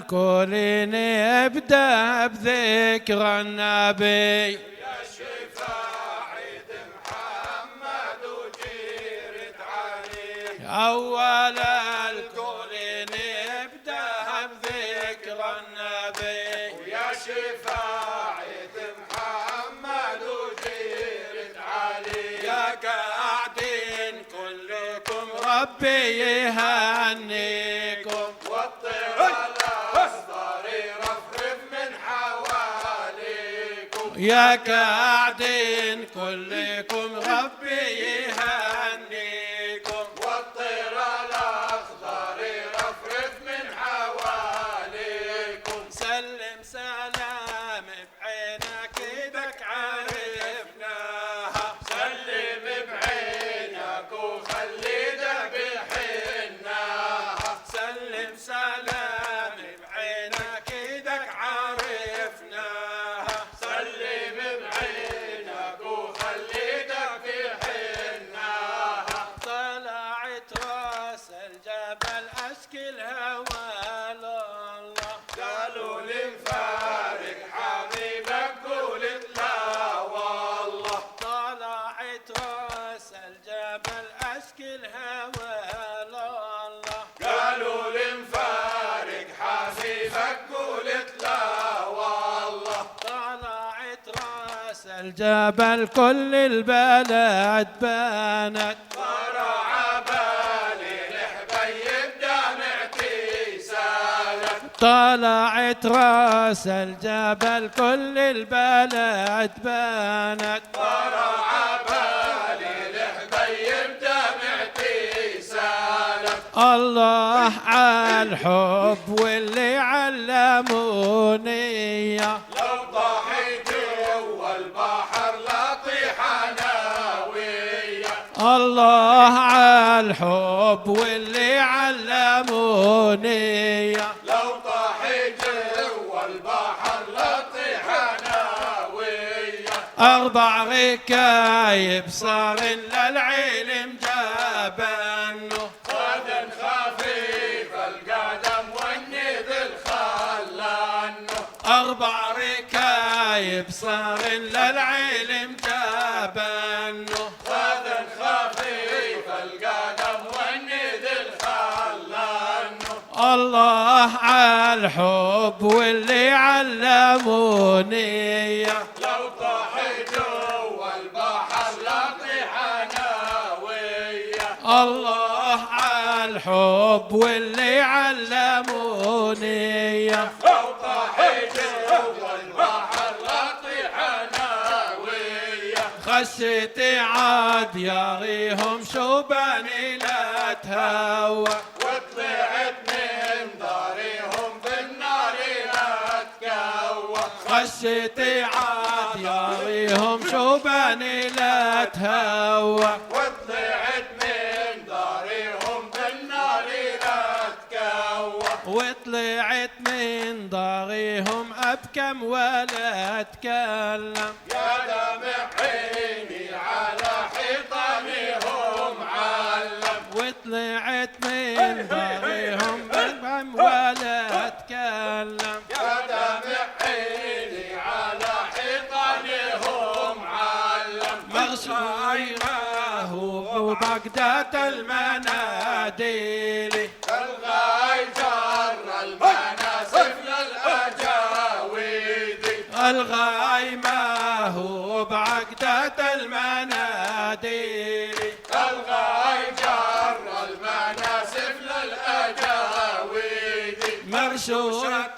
الكل نبدأ بذكر النبي يا شفاعة محمد وجيرة علي. أول الكل نبدأ بذكر النبي ويا شفاعة محمد وجيرة علي. يا قاعدين كلكم ربي يهنيكم والطير الأصفر يرفرف من حواليكم. يا قاعدين كلكم ربي يهنيكم والطير الأخضر يرفرف من حواليكم. سلم سلام بعينك ايدك عرفناها سلم بعينك وخلي ذبحناها. سلم سلام بعينك ايدك عرفناها سلم بعينك وخلي ذبحناها. طلعت راس الجبل اشكي الهوى لله قالوا لنفارق حبيبك قلت لا والله. طلعت راس الجبل اشكي الهوى لله قالوا لنفارق حبيبك قلت لا والله. طلعت راس الجبل كل البلد بانت طرع بالي الحبيب دمعتي سالت. طلعت راس الجبل كل البلد بانت طرع بالي الحبيب دمعتي سالت. الله عالحب واللي علموني لو طاحي جوا البحر لا طيح انا ويا. الله عالحب واللي علموني لو طاحي جوا البحر لا طيح انا ويا. 4 ركايب صار للعلم جابنه غدا خفيف القدم والنذل خلانه. 4 ركايب صار للعلم جابنه غدا خفيف القدم والنذل خلانه. الله عالحب واللي علموني لو طاحي جوا البحر لا طيح انا ويا. الله عالحب واللي علموني لو طاحي جوا البحر لا طيح انا ويا. خشيتي عاد ياريهم شوباني لا تهوى وطلعت من دارهم بالنار لا تكوى. خشيتي عاد ياريهم شوباني لا تهوى وطلعت من دارهم بالنار لا تكوى. وطلعت من ضاريهم أبكم ولا أتكلم يا دمع عيني على حيطانهم علم. وطلعت من ضاريهم أبكم ولا أتكلم يا دمع عيني على حيطانهم علم. مغشايره وبقدة المناديل الغاي جر المناسف للأجاويد. الغايمة هو بعقدة المناديل الغاي جر المناسف للأجاويد. مرشوشة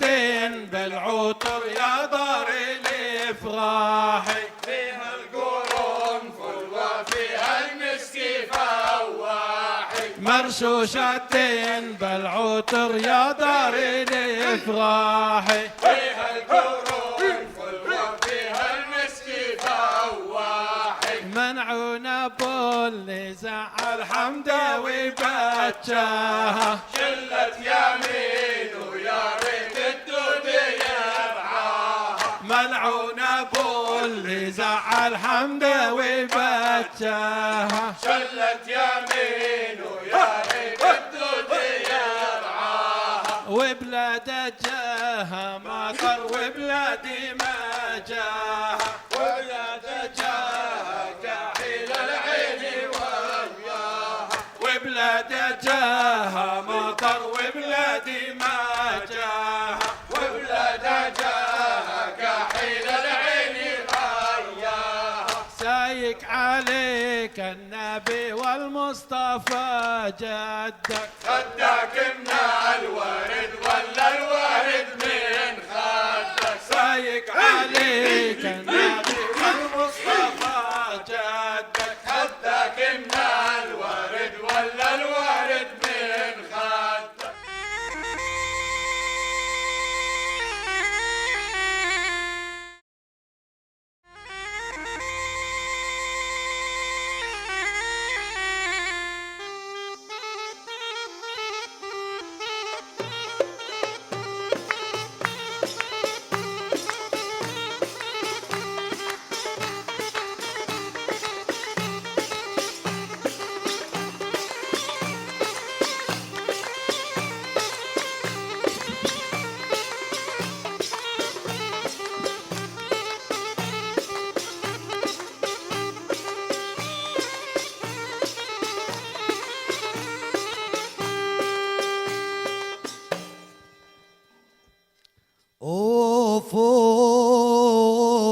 بالعطر يا دار الافراحي فيها القرنفل وفيها المسك فواحي. مرشوشة بالعطر يا دار الافراحي فيها القرنفل وفيها المسك فواحي. منعونا باللي زعل حمده وبجاها شلت يمين ويا ريت الدود يرعاها. ملعونا باللي زعل حمده وبجاها شلت يمين ويا ريت الدود يرعاها. وبلا وبلاد جاها مطر وبلادي ما جاها، وبلاد جاها كحيل العين وياها، وبلاد جاها مطر وبلادي ما جاها، وبلاد جاها كحيل العين وياها. سايق عليك النبي والمصطفى جدك، خدك من الورد ولا الورد من خدك؟ سايق عليك النبي والمصطفى جدك، خدك من الورد ولا الورد من خدك؟ اوف اوف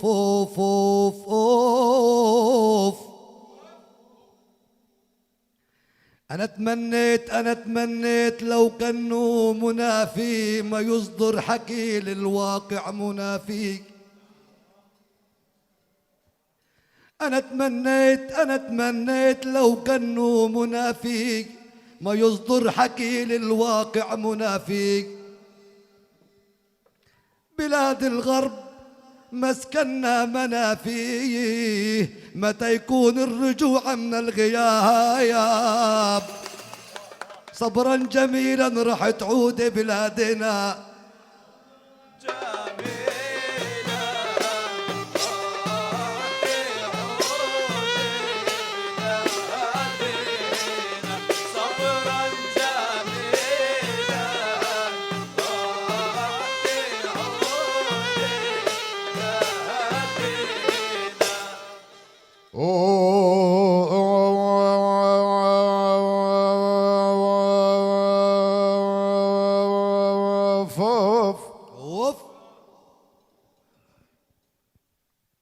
اوف اوف اوف. انا تمنيت لو كانوا منافي ما يصدر حكي للواقع منافي. انا تمنيت لو كانوا منافي ما يصدر حكي للواقع منافي. بلاد الغرب مسكننا منافيه، متى يكون الرجوع من الغياب؟ صبرا جميلا رح تعود بلادنا.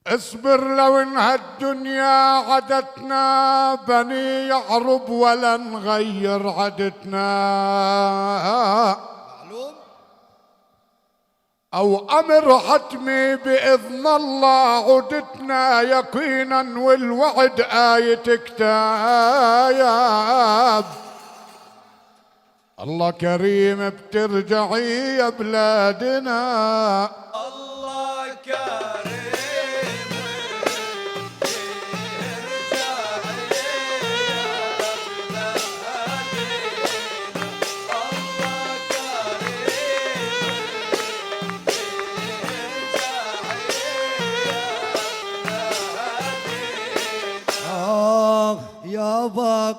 اصبر لو انها الدنيا عدتنا بني يعرب ولا نغير عدتنا. او امر حتمي باذن الله عدتنا يقينا والوعد آية كتاب. الله كريم بترجعي يا بلادنا. الله كريم ياباك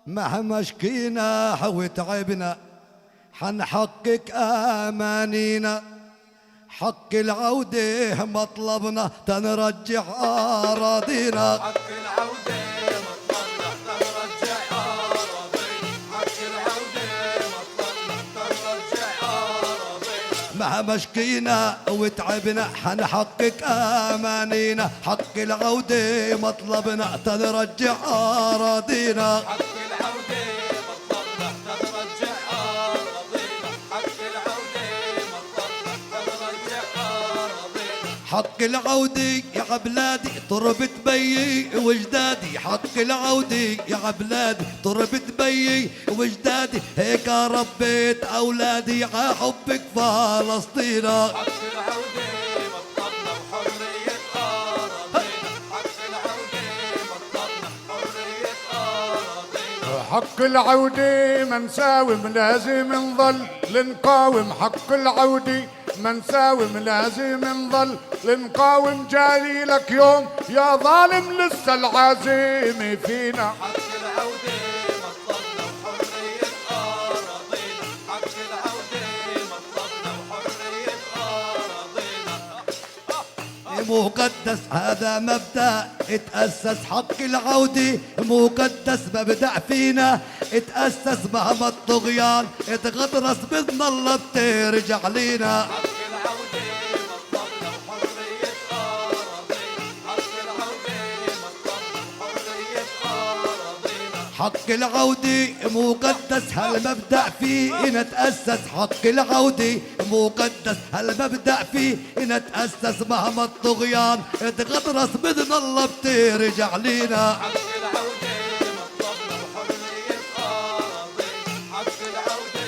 مهما شكينا وتعبنا حنحقق امانينا. حق العودة مطلبنا تنرجع اراضينا. حق العودة مطلبنا تنرجع أراضينا. حق العودة مطلبنا تنرجع أراضينا. مهما شكينا وتعبنا حنحقق امانينا. حق العودة مطلبنا تنرجع اراضينا. حق العودة مطلبنا تنرجع أراضينا. حق العودة مطلبنا تنرجع أراضينا. حق العودي يا عبلادي تربة بيي وجدادي. حق العودي يا عبلادي تربة بيي وجدادي. هيك ربيت اولادي ع حبك فلسطين. حق العودة مطلبنا وحرية أراضينا. حق العودة مطلبنا حرية أراضينا. حق العودة ما نساوم لازم نظل نقاوم. حق العودة ما نساوم لازم نظل نقاوم. جالي لك يوم يا ظالم لسه العزيمة فينا. حق العودة مطلبنا وحرية أراضينا. حق مقدس هذا مبدأ اتأسس حق العودة مقدس مبدأ فينا اتأسس مهما الطغيان اتغطرس بإذن الله بترجع لينا حق العودة مطلبنا وحرية أراضينا حق العودة مطلبنا وحرية أراضينا حق العودة مقدس هالمبدأ فينا تأسس حق العودة مقدس هالمبدأ فينا تأسس مهما الطغيان اتغطرس بإذن الله بترجع لينا حق العودة مطلبنا وحرية أراضينا حق العودة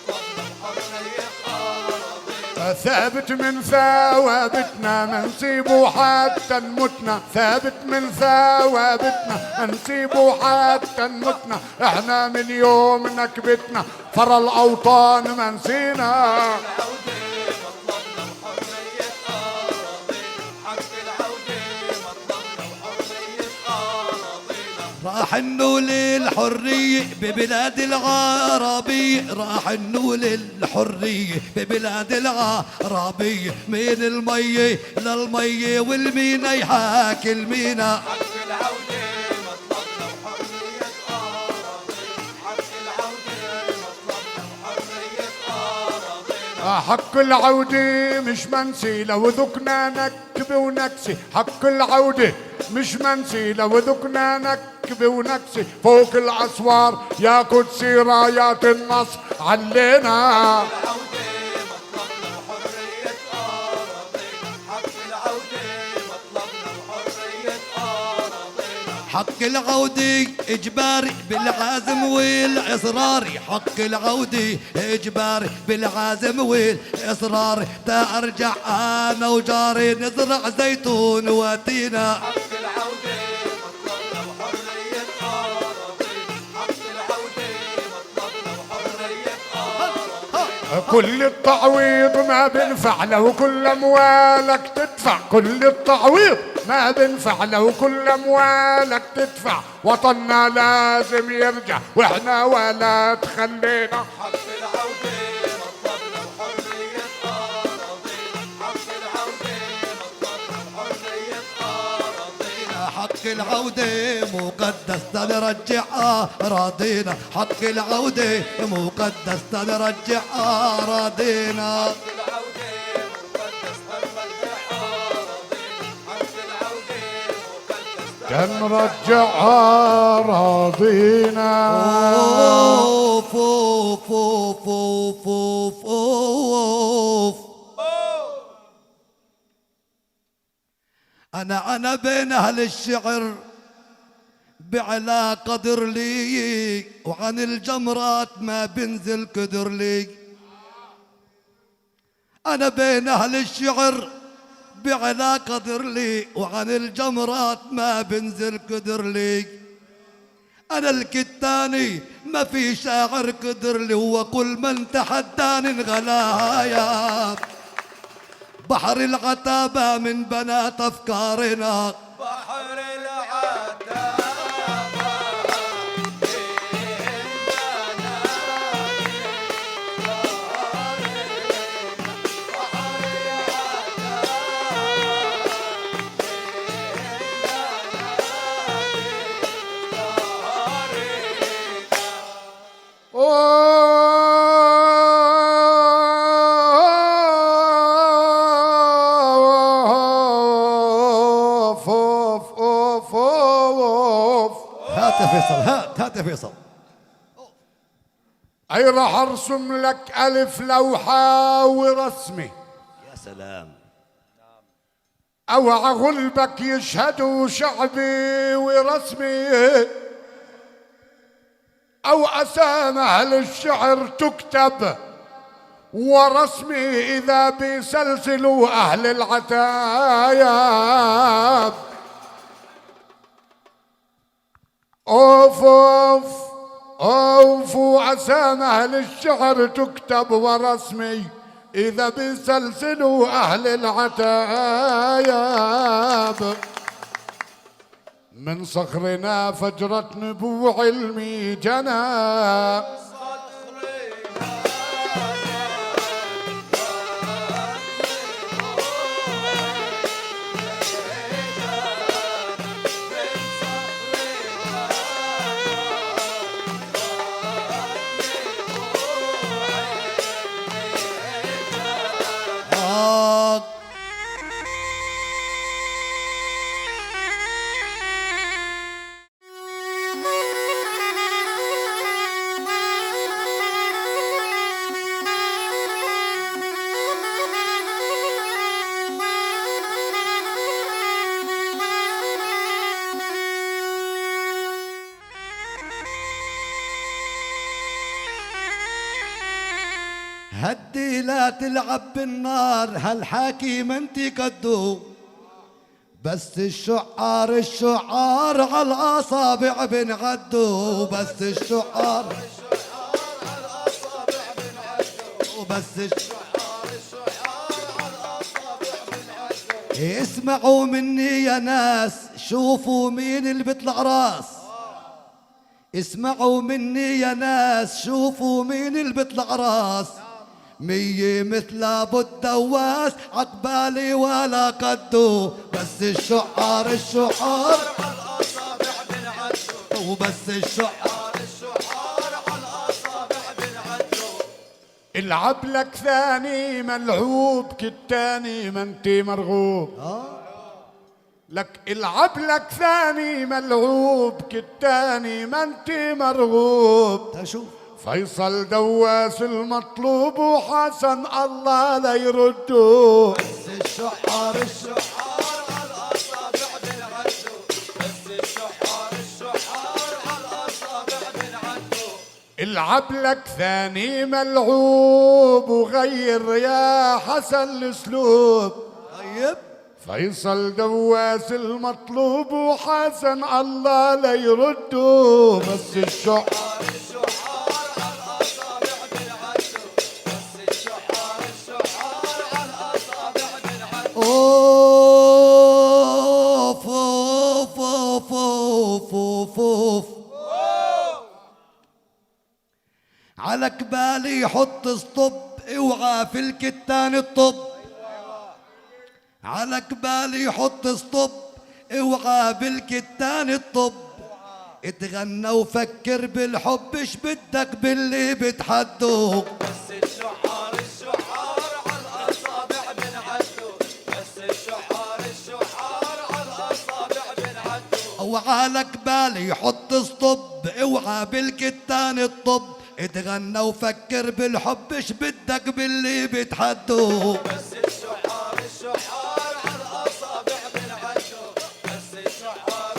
مطلبنا وحرية أراضينا ثابت من ثوابتنا ما نسيبه حتى نموتنا ثابت من ثوابتنا ما نسيبه حتى نموتنا احنا من يوم نكبتنا فرى الاوطان ما نسينا العودة مطلبنا وحرية أراضينا حق العودة مطلبنا وحرية أراضينا راح النول الحرية ببلاد العربية راح النول الحرية ببلاد العربية من المية للمية والمينا يحاكي المينا حق العودة مطلبنا وحرية أراضينا حق العودة مطلبنا وحرية أراضينا حق العودة مش منسي لو ذقنا نكبة ونكسي حق العودة مش منسي لو ذقنا نكبة ونكسي فوق الأسوار يا قدسي رايات النصر علينا العودة مطلبنا وحرية أراضينا حق العودة مطلبنا وحرية أراضينا حق العودة إجباري بالعزم والإصرار حق العودة إجباري بالعزم والإصرار تا أرجع أنا وجاري نزرع زيتون وتينا حق العودة مطلبنا وحرية أراضينا حق العودة مطلبنا وحرية أراضينا كل التعويض ما بنفع لو كل أموالك تدفع كل التعويض ما بنفع لو كل أموالك تدفع وطننا لازم يرجع وإحنا ولا تخلينا حق العودة مطلبنا وحرية أراضينا حق العودة مطلبنا وحرية أراضينا حق العودة مقدس تنرجع أراضينا حق العودة مقدس تنرجع أراضينا حق العودة مقدس هنرجع أراضينا حق العودة مقدس كنرجع راضينا أوف أوف أوف أوف أوف أوف أنا بين أهل الشعر بعلا قدر لي وعن الجمرات ما بنزل قدر لي أنا بين أهل الشعر بعلا قدر لي وعن الجمرات ما بنزل قدر لي أنا الكتاني ما في شاعر قدر لي وكل من تحداني انغلايا بحر العتابة من بنات أفكارنا بحر العتابة أوف أوف أوف أوف هات يا فيصل هات يا فيصل أي راح أرسم لك ألف لوحة ورسمي يا سلام أو غلبك يشهدوا شعبي ورسمي أو أسامى أهل الشعر تكتب ورسمي إذا بيسلسلوا أهل العتايب أوف أوف أوف وأسامى أهل الشعر تكتب ورسمي إذا بيسلسلوا أهل العتايب من صخرنا فجرة نبوع علمي جنى هدي لا تلعب بالنار هالحكي ما انتي قدو، بس الشعار على الأصابع بنعدو، بس الشعار على الأصابع بنعدو، وبس الشعار على الأصابع بنعدو. اسمعوا مني يا ناس شوفوا مين اللي بيطلع راس، اسمعوا مني يا ناس شوفوا مين اللي بيطلع راس، مية مثل ابو الدواس عقبالي ولا قدو، بس الشعار على الأصابع بنعدو، وبس الشعار على الأصابع بنعدو. العب لك ثاني ملعوب كالتاني ما انتي مرغوب، لك العب لك ثاني ملعوب كالتاني ما انتي مرغوب. شوف فيصل دواس المطلوب وحسن الله لا يردو، بس الشعار على الأصابع بنعدو، بس الشعار على الأصابع بنعدو. العب لك ثاني ملعوب وغير يا حسن الاسلوب. طيب فيصل دواس المطلوب وحسن الله لا يردو، بس الشعار على الأصابع بنعدو، بس الشعار على الأصابع بنعدو. اوف اوف اوف اوف اوف اوف على كبالي حط سطب اوعى في الكتان الطب، على كبالي حط سطب اوعى بالكتان الطب، اتغنى وفكر بالحب ايش بدك باللي بتحدوه، بس الشعار على الأصابع بنعدو، بس الشعار على الأصابع بنعدو. وعلى كبالي حط سطب اوعى بالكتان الطب، اتغنى وفكر بالحب ايش بدك باللي بتحدوه، بس الشعار على الأصابع بنعدو، بس الشعار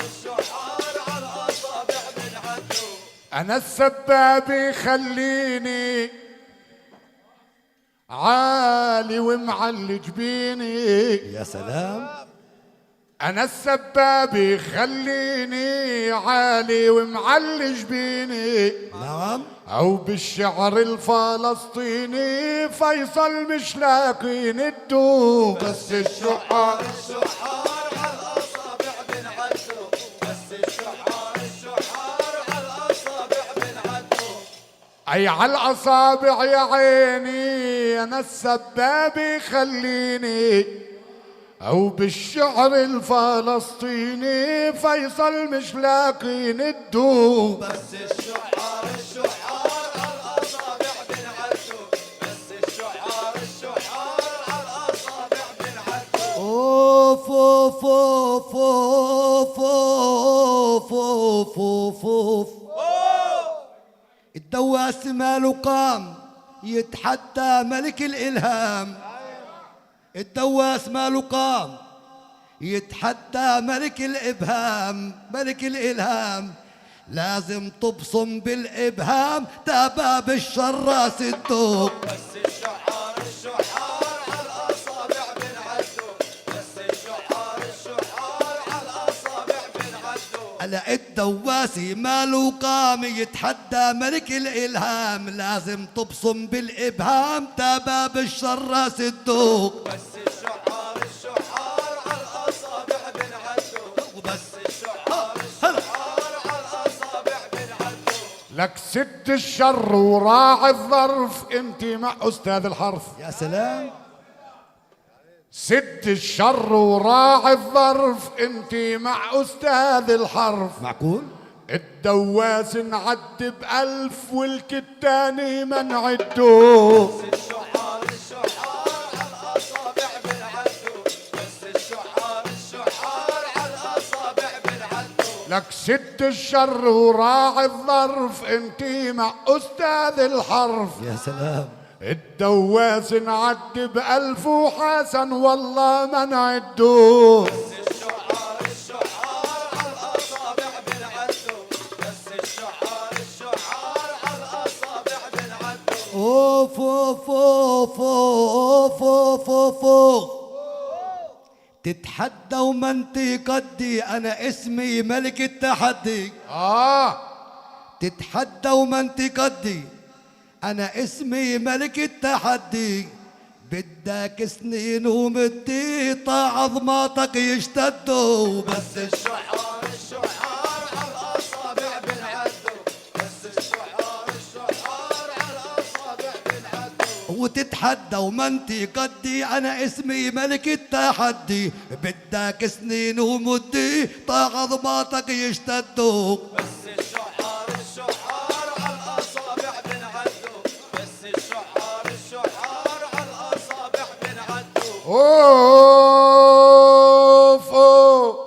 على الأصابع بنعدو. انا السباب خليني عالي ومعلي جبيني، يا سلام انا السباب خليني عالي ومعلي جبيني، نعم او بالشعر الفلسطيني فيصل مش لاقين الدو، بس الشعار على الأصابع بنعدو، بس الشعار على الأصابع بنعدو. اي على الاصابع يا عيني انا السباب خليني، او بالشعر الفلسطيني فيصل مش لاقين الدو، بس الشعار على الأصابع بنعدو، بس الشعار على الأصابع بنعدو. اوف اوف اوف اوف اوف اوف اوف اوف الدواس ماله قام يتحدى ملك الالهام، الدواس ماله قام يتحدى ملك الابهام، ملك الالهام لازم تبصم بالابهام تباب الشراس الدوق، بس الشعار على الأصابع بنعدو، بس الشعار على الأصابع بنعدو. على الدواسي ماله قام يتحدى ملك الالهام لازم تبصم بالابهام تباب الشراس الدوق، بس الشعار على الأصابع بنعدو، وبس الشعار على الأصابع بنعدو. لك سد الشر وراعي الظرف انت مع استاذ الحرف، يا سلام سد الشر وراعي الظرف انت مع استاذ الحرف، معقول الدواس نعد ب1000 والكتاني ما نعدو، الشعار على الأصابع بنعدو، بس الشعار على الأصابع بنعدو. لك سد الشر وراعي الظرف انت مع استاذ الحرف، يا سلام الدواس نعد ب1000 وحسن والله ما نعدو، الشعار على الأصابع بنعدو، بس الشعار على الأصابع بنعدو. اوف اوف اوف اوف اوف اوف اوف. تتحدى وما انت قدي، انا اسمي ملك التحدي. تتحدى وما انت قدي، انا اسمي ملك التحدي. بدك سنين ومدي طاع عظماتك يشتدوا، بس الشعار الشعار على الأصابع بنعدوا، بس الشعار الشعار على الأصابع بنعدوا. وتتحدى وما انت قدي، انا اسمي ملك التحدي. بدك سنين ومدي طاع عظماتك يشتدوا، بس الشعار الشعار على الأصابع بنعدوا، بس الشعار الشعار على الأصابع بنعدوا. اوف اوف.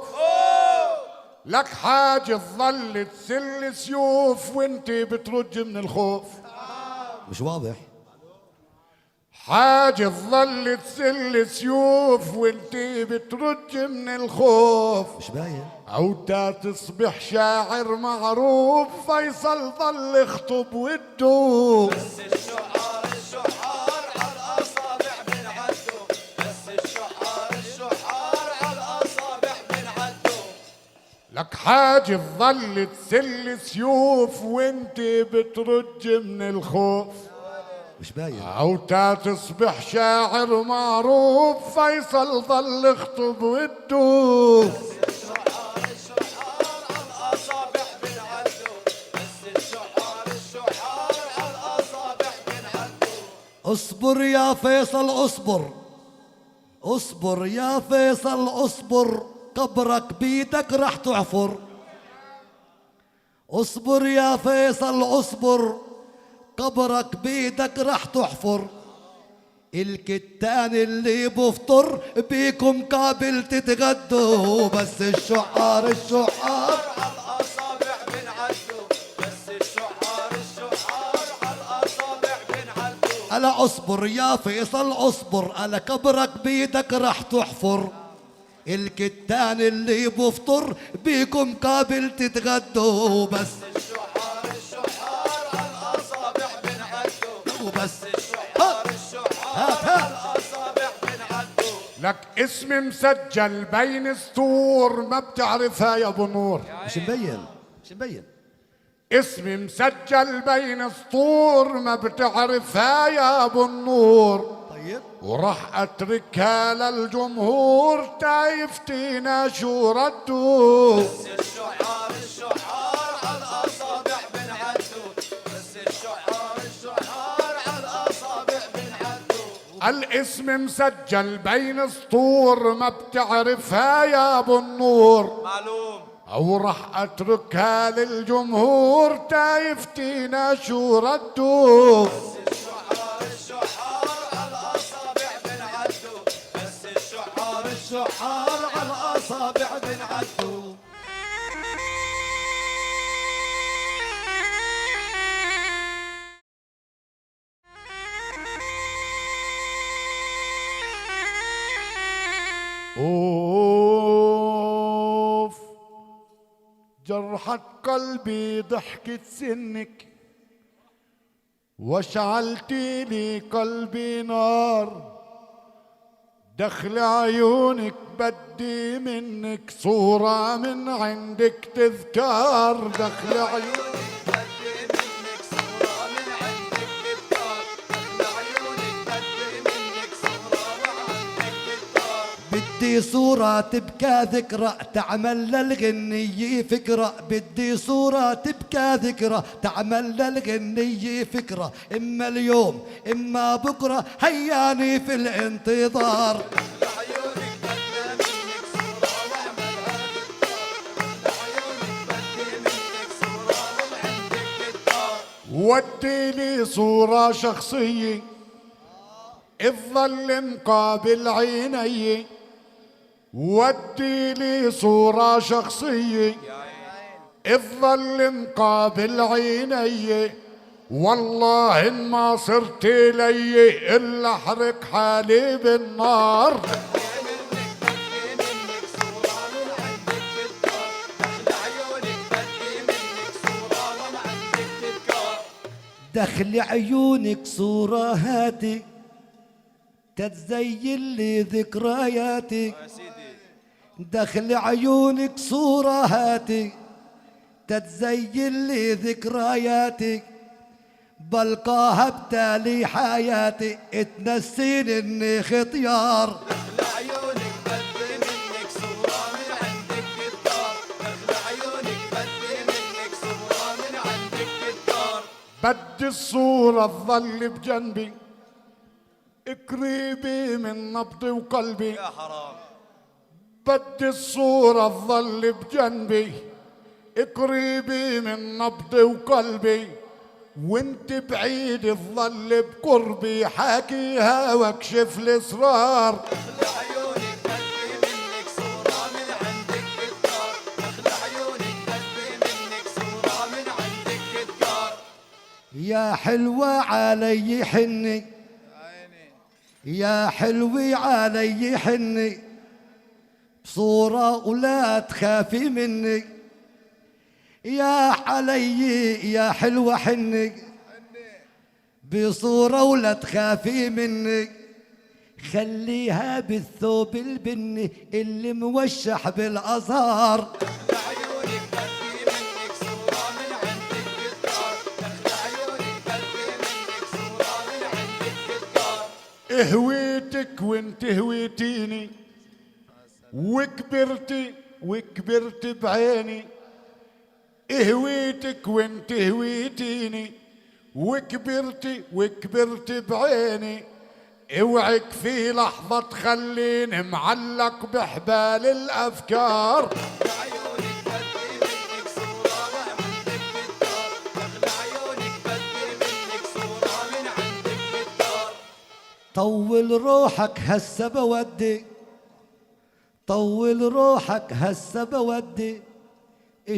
لك حاجة تظل تسل سيوف وانت بترج من الخوف. مش واضح. حاجة تظل تسل سيوف وانت بترج من الخوف. مش باين. عودة تصبح شاعر معروف، فيصل ظل يخطب وده. بس الشعار الشعار على الأصابع بنعدوا، بس الشعار الشعار على الأصابع بنعدوا. لك حاجة تظل تسل سيوف وانت بترج من الخوف. مش باين. عودة تصبح شاعر معروف، فيصل ظل يخطب وده. الشعار الشعار على الأصابع بنعدوا، بس الشعار الشعار على الأصابع بنعدوا. اصبر يا فيصل اصبر، اصبر يا فيصل اصبر، قبرك بيدك رح تحفر. اصبر يا فيصل اصبر، قبرك بيدك رح تحفر. الكتان اللي بفطر بيكم قابل تتغدوا، بس الشعار الشعار على الأصابع بنعدوا، بس الشعار الشعار على الأصابع بنعدوا. ألا اصبر يا فيصل اصبر، ألا قبرك بيدك رح تحفر. الكتان اللي بفطر بيكم قابل تتغدوا، بس الشعار الشعار على الأصابع بنعدوا، وبس. الشعار الشعار على الأصابع بنعدوا. لك اسم مسجل بين سطور، ما بتعرفها يا ابو نور. مش مبين، مش مبين. اسم مسجل بين سطور، ما بتعرفها يا ابو النور. طيب وراح اتركها للجمهور، تايفتينا شو ردوا. بس الشعار الشعار على الأصابع بنعدوا، بس الشعار الشعار على الأصابع بنعدوا. الاسم مسجل بين سطور، ما بتعرفها يا ابو النور. معلوم. او راح اتركها للجمهور، تايفتينا شو ردوا. الشعار الشعار على الأصابع بنعدوا، بس الشعار الشعار على الأصابع بنعدوا. اوف. جرحت قلبي ضحكة سنك، واشعلتي لي قلبي نار. دخل عيونك بدي منك صورة من عندك تذكار. دخل عيونك بدي منك صورة من عندك تذكار، دخل عيونك بدي منك صورة من عندك تذكار. بدي صورة تبكى ذكرى تعمل للغنية فكرة. بدي صورة تبكى ذكرى تعمل للغنية فكرة. إما اليوم إما بكرة هياني في الانتظار. لعيونك بدي منك صورة واعملها تذكار، لعيونك بدي منك صورة من عندك تذكار. ودي لي صورة شخصية تظل مقابل عيني. ودي لي صورة شخصية تظل مقابل عيني. والله إن ما صرت لي إلا أحرق حالي بالنار. بدي منك صورة من عندك تذكار، دخل عيونك بدي منك صورة من عندك تذكار. دخل عيونك صورة هاتي تتزين لي ذكرياتي، يا سيدي دخل عيونك صورة هاتي تتزين لي ذكرياتي، بلقاها بتالي حياتي تنسين اني خطيار. دخل عيونك بدي منك صورة من عندك الدار، دخل عيونك بدي منك صورة من عندك الدار. بدي الصورة تظل بجنبي قريبي من نبضي وقلبي، يا حرام بدي الصورة تظل بجنبي قريبي من نبضي وقلبي، وانت بعيد تظل بقربي حاكيها واكشف الاسرار. دخل عيونك بدي منك صورة من عندك الدار، دخل عيونك بدي منك صورة من عندك الدار. يا حلوة علي حني يا حلوي علي حني بصورة ولا تخافي مني، يا علي يا حلوة حني بصورة ولا تخافي مني، خليها بالثوب البني اللي موشح بالأزهار. دخل عيونك بدي منك صورة من عندك الدار، دخل عيونك بدي منك صورة من عندك الدار. هويتك وانت هويتيني وكبرت بعيني، هويتك وانت هويتيني وكبرت بعيني، اوعك في لحظة تخليني معلق بحبال الافكار. دخل عيونك بدي منك صورة من عندك الدار، دخل عيونك بدي منك صورة من عندك الدار. طول روحك هسه بودي طول روحك هسه بودي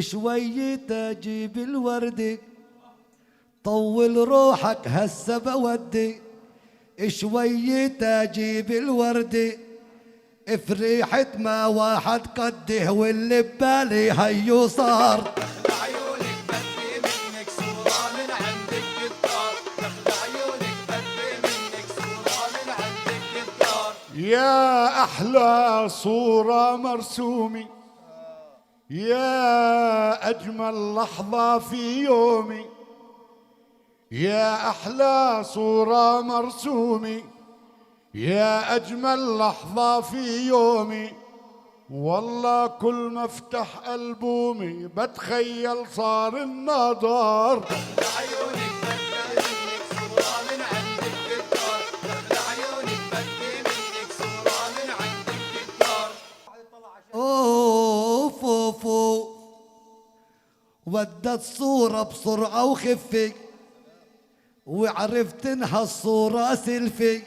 شوية اجيب الوردي، طول روحك هسه بودي شوية اجيب الوردي، فريحة ما واحد قده واللي ببالي هيو صار. دخل عيونك بدي منك صورة من عندك الدار، دخل عيونك بدي منك صورة من عندك الدار. يا احلى صورة مرسومي، يا اجمل لحظة في يومي، يا احلى صورة مرسومي، يا اجمل لحظة في يومي، والله كل ما افتح البومي بتخيل صار النضار. دخل عيونك بدي منك صورة من عندك الدار، دخل عيونك بدي منك صورة من عندك الدار. اوف اوف اوف ودت صورة بسرعة وخفي وعرفت انها الصورة سيلفي،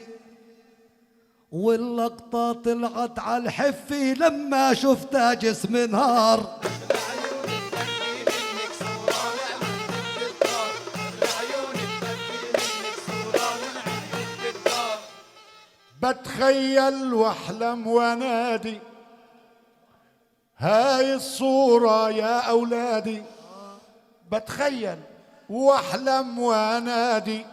واللقطة طلعت على الحفي لما شفتها جسم نهار. دخل عيونك بدي منك صورة من عندك الدار، دخل عيونك بدي منك صورة من عندك الدار. بتخيل واحلم وانادي هاي الصورة يا اولادي، بتخيل واحلم وانادي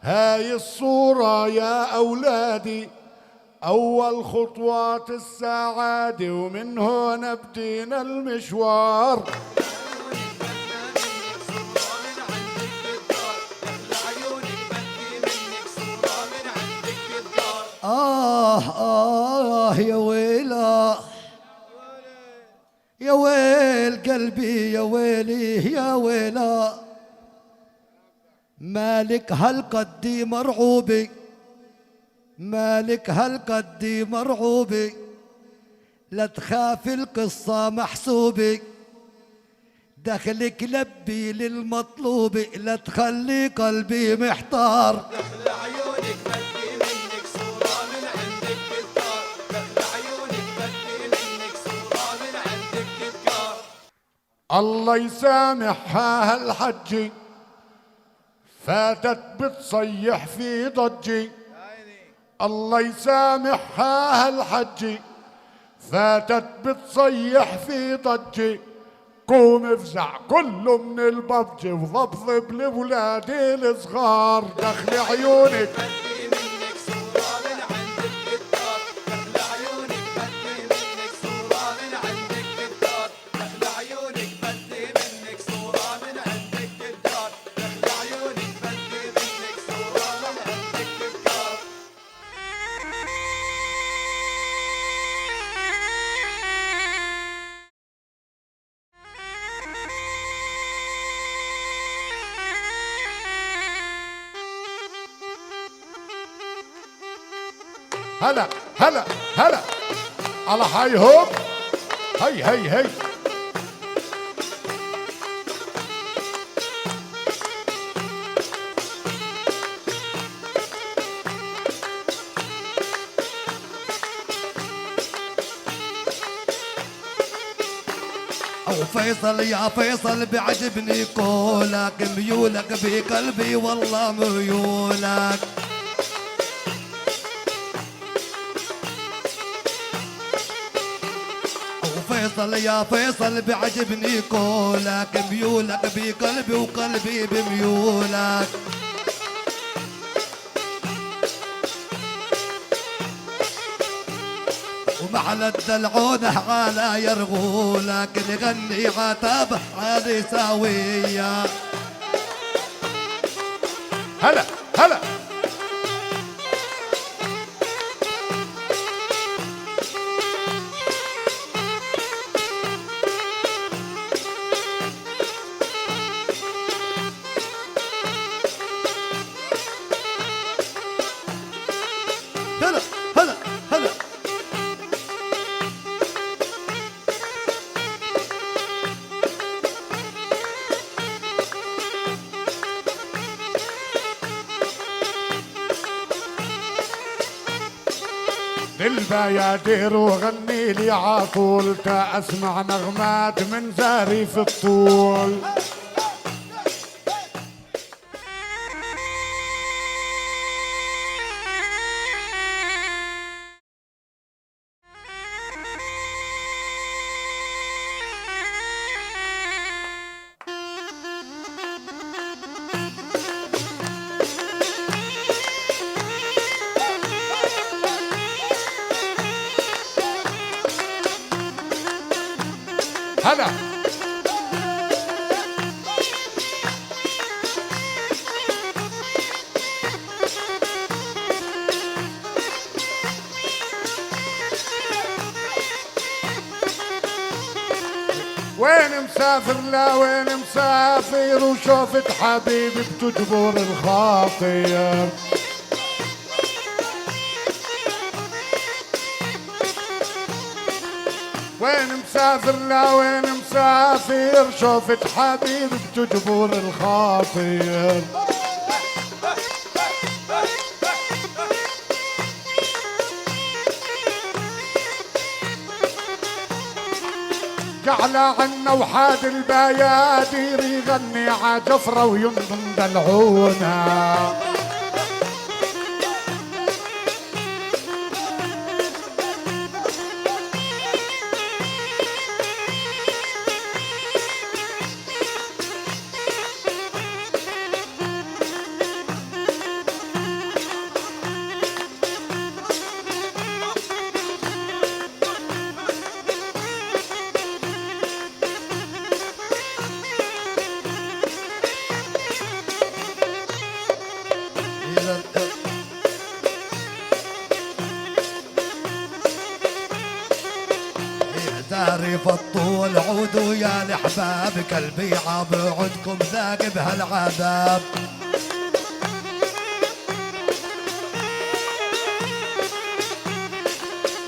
هاي الصورة يا اولادي، اول خطوات السعادة ومن هون بدينا المشوار. عيونك بدي منك صورة من عندك الدار، دخل عيونك بدي منك صورة من عندك الدار. يا ويلا يا ويل قلبي يا ويلي يا ويلا، مالك هالقد مرعوبي مالك هالقد مرعوبي، لا تخاف القصة محسوبي، دخلك لبي للمطلوب لا تخلي قلبي محتار. دخل عيونك بدي منك صورة من عندك الدار، دخل عيونك بدي منك صورة من عندك الدار. الله يسامحها هالحجي فاتت بتصيح في ضجي، الله يسامحها هالحجي فاتت بتصيح في ضجي، قوم افزع كله من الببجي وضبضب لولادي الصغار دخل عيونك بدي منك صورة من عندك بالدار دخل عيونك بدي منك صورة من عندك بالدار دخل عيونك بدي منك صورة من عندك بالدار دخل عيونك بدي منك صورة من عندك بالدار هلا هلا هلا على حي هوب هي هي هي او فيصل يا فيصل بعجبني قولك ميولك بقلبي والله ميولك فيصل يا فيصل بعجبني قولك ميولك بقلبي وقلبي بميولك ومحل الدلعونة على يرغولك نغني عتاب عادي ساوية هلا هلا هلا هلا هلا للبيادير وغني لي عطول تا اسمع نغمات من زاريف الطول هلا وين مسافر لا وين مسافر وشوفت حبيبي بتجبر الخاطر وين مسافر لا وين مسافر شوفت حبيبي بتجبر الخاطر جعل عنا وحاد البيادير يغني عجفرة وينضم دلعونا تعرف الطول عودوا يا الأحباب قلبي عاب عدكم ذاق بهالعذاب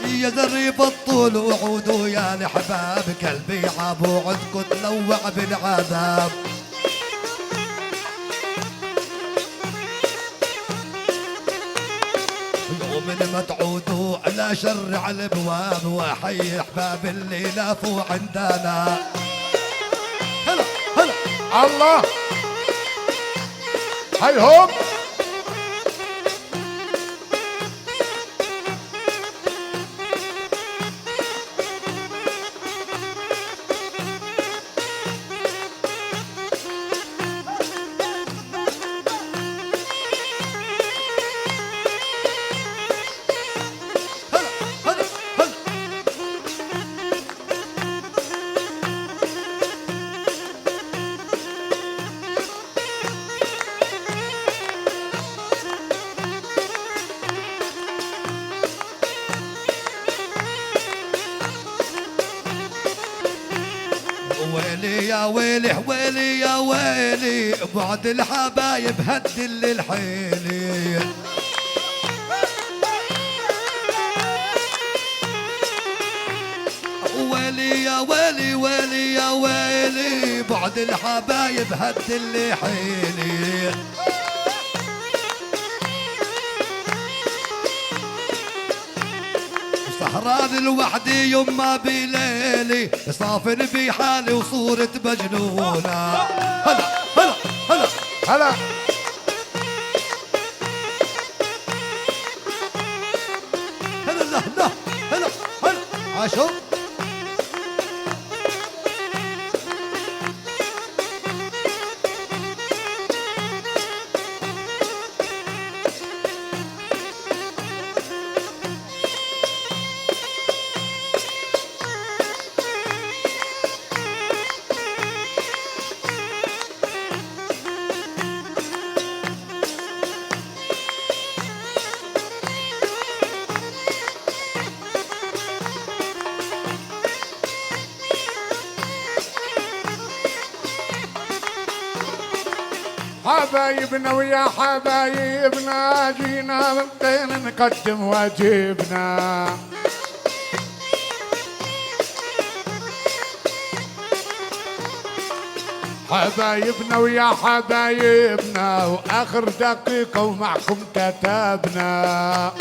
يا زريف الطول وعودوا يا الأحباب قلبي عاب عدكم تلوع بالعذاب يوم ما تعودوا على شرع الابواب واحيي احباب اللي لافوا عندنا هلا هلا الله هاي هوب ويلي ويلي يا ويلي بعد الحبايب هدل الحيلي ويلي يا ويلي ويلي يا ويلي بعد الحبايب هدل حيلي سهران لوحدي يما بليلي صافن بحالي وصورة مجنونة هلا هلا هلا هلا هلا لا لا هلا هلا عاشوا حبايبنا ويا حبايبنا جينا من بين نقدم واجبنا حبايبنا ويا حبايبنا واخر دقيقة ومعكم كتبنا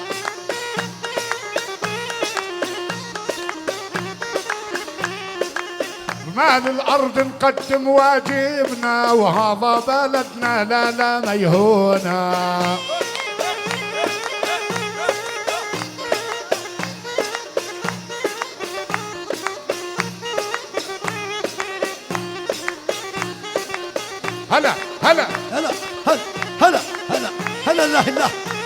مال الأرض نقدم واجبنا وهذا بلدنا لا لا ما يهونا هلا هلا هلا هلا هلا هلا هلا لا لا